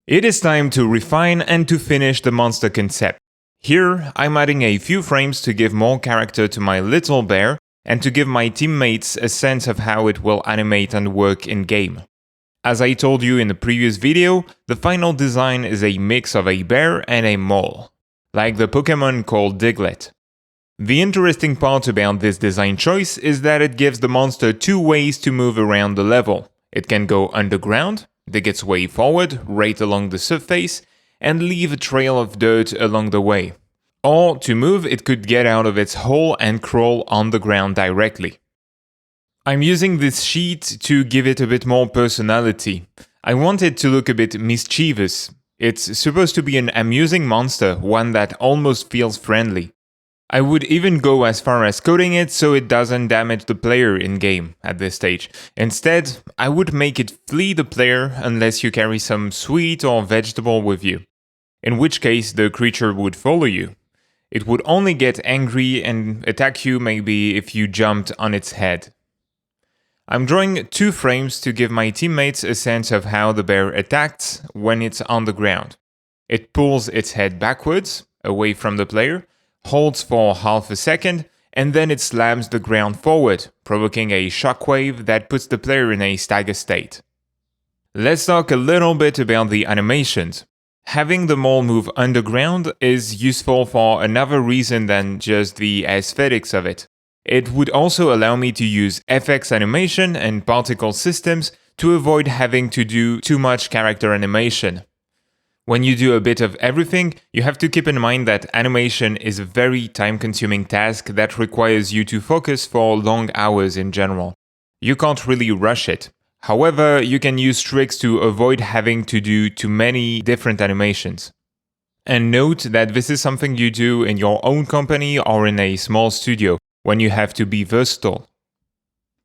It is time to refine and to finish the monster concept. Here, I'm adding a few frames to give more character to my little bear and to give my teammates a sense of how it will animate and work in-game. As I told you in the previous video, the final design is a mix of a bear and a mole, like the Pokémon called Diglett. The interesting part about this design choice is that it gives the monster two ways to move around the level. It can go underground, dig its way forward, right along the surface, and leave a trail of dirt along the way. Or, to move, it could get out of its hole and crawl on the ground directly. I'm using this sheet to give it a bit more personality. I want it to look a bit mischievous. It's supposed to be an amusing monster, one that almost feels friendly. I would even go as far as coding it so it doesn't damage the player in-game at this stage. Instead, I would make it flee the player unless you carry some sweet or vegetable with you, in which case the creature would follow you. It would only get angry and attack you maybe if you jumped on its head. I'm drawing 2 frames to give my teammates a sense of how the bear attacks when it's on the ground. It pulls its head backwards, away from the player, holds for half a second, and then it slams the ground forward, provoking a shockwave that puts the player in a stagger state. Let's talk a little bit about the animations. Having the mole move underground is useful for another reason than just the aesthetics of it. It would also allow me to use FX animation and particle systems to avoid having to do too much character animation. When you do a bit of everything, you have to keep in mind that animation is a very time-consuming task that requires you to focus for long hours in general. You can't really rush it. However, you can use tricks to avoid having to do too many different animations. And note that this is something you do in your own company or in a small studio, when you have to be versatile.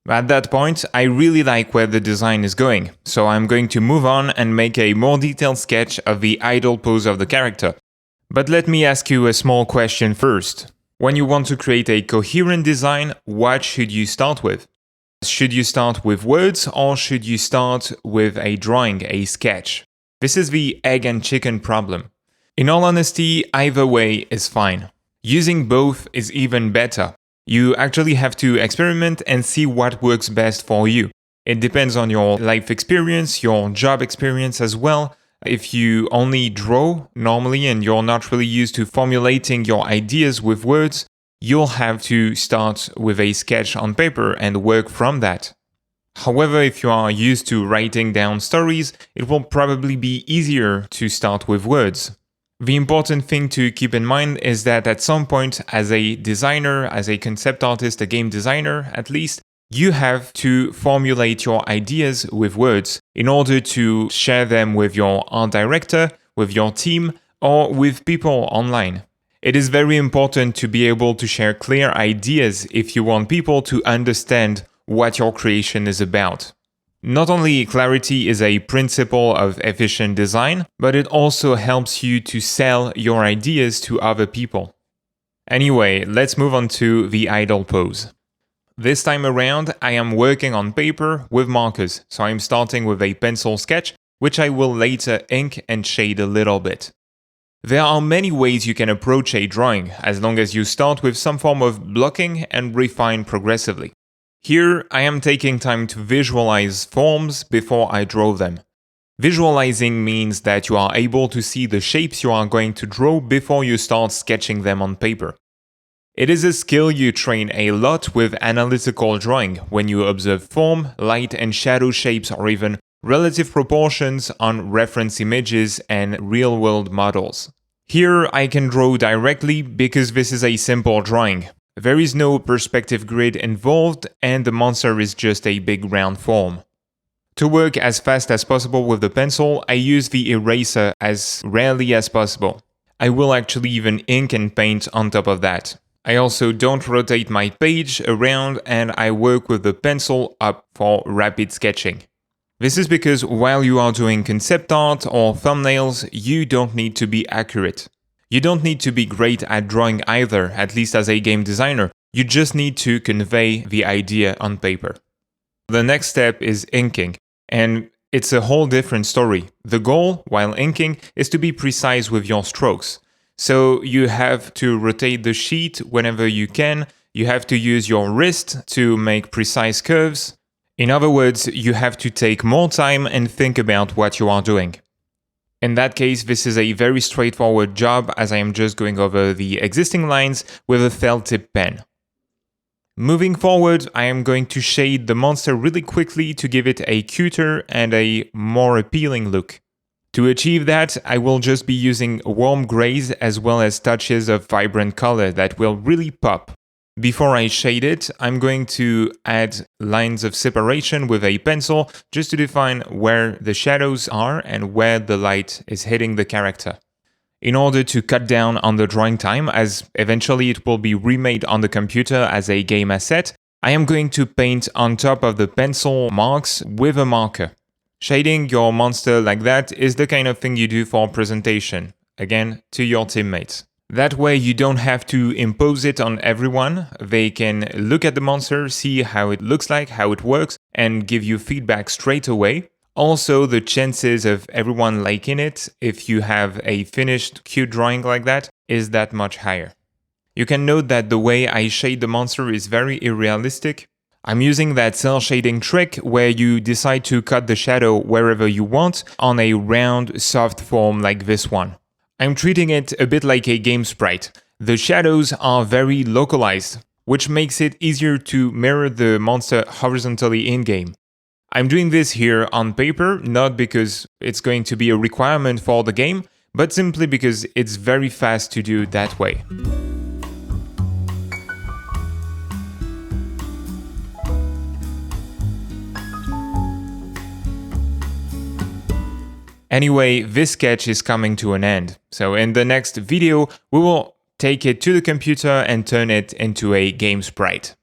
At that point, I really like where the design is going, so I'm going to move on and make a more detailed sketch of the idle pose of the character. But let me ask you a small question first. When you want to create a coherent design, what should you start with? Should you start with words or should you start with a drawing, a sketch? This is the egg and chicken problem. In all honesty, either way is fine. Using both is even better. You actually have to experiment and see what works best for you. It depends on your life experience, your job experience as well. If you only draw normally and you're not really used to formulating your ideas with words, you'll have to start with a sketch on paper and work from that. However, if you are used to writing down stories, it will probably be easier to start with words. The important thing to keep in mind is that at some point, as a designer, as a concept artist, a game designer at least, you have to formulate your ideas with words in order to share them with your art director, with your team, or with people online. It is very important to be able to share clear ideas if you want people to understand what your creation is about. Not only clarity is a principle of efficient design, but it also helps you to sell your ideas to other people. Anyway, let's move on to the idle pose. This time around, I am working on paper with markers, so I'm starting with a pencil sketch, which I will later ink and shade a little bit. There are many ways you can approach a drawing, as long as you start with some form of blocking and refine progressively. Here, I am taking time to visualize forms before I draw them. Visualizing means that you are able to see the shapes you are going to draw before you start sketching them on paper. It is a skill you train a lot with analytical drawing, when you observe form, light and shadow shapes or even relative proportions on reference images and real-world models. Here, I can draw directly because this is a simple drawing. There is no perspective grid involved and the monster is just a big round form. To work as fast as possible with the pencil, I use the eraser as rarely as possible. I will actually even ink and paint on top of that. I also don't rotate my page around and I work with the pencil up for rapid sketching. This is because while you are doing concept art or thumbnails, you don't need to be accurate. You don't need to be great at drawing either, at least as a game designer. You just need to convey the idea on paper. The next step is inking. And it's a whole different story. The goal, while inking, is to be precise with your strokes. So you have to rotate the sheet whenever you can, you have to use your wrist to make precise curves. In other words, you have to take more time and think about what you are doing. In that case, this is a very straightforward job as I am just going over the existing lines with a felt tip pen. Moving forward, I am going to shade the monster really quickly to give it a cuter and a more appealing look. To achieve that, I will just be using warm grays as well as touches of vibrant color that will really pop. Before I shade it, I'm going to add lines of separation with a pencil just to define where the shadows are and where the light is hitting the character. In order to cut down on the drawing time, as eventually it will be remade on the computer as a game asset, I am going to paint on top of the pencil marks with a marker. Shading your monster like that is the kind of thing you do for presentation, again, to your teammates. That way you don't have to impose it on everyone, they can look at the monster, see how it looks like, how it works, and give you feedback straight away. Also, the chances of everyone liking it, if you have a finished cute drawing like that, is that much higher. You can note that the way I shade the monster is very unrealistic. I'm using that cell shading trick where you decide to cut the shadow wherever you want on a round, soft form like this one. I'm treating it a bit like a game sprite. The shadows are very localized, which makes it easier to mirror the monster horizontally in-game. I'm doing this here on paper, not because it's going to be a requirement for the game, but simply because it's very fast to do that way. Anyway, this sketch is coming to an end, so in the next video we will take it to the computer and turn it into a game sprite.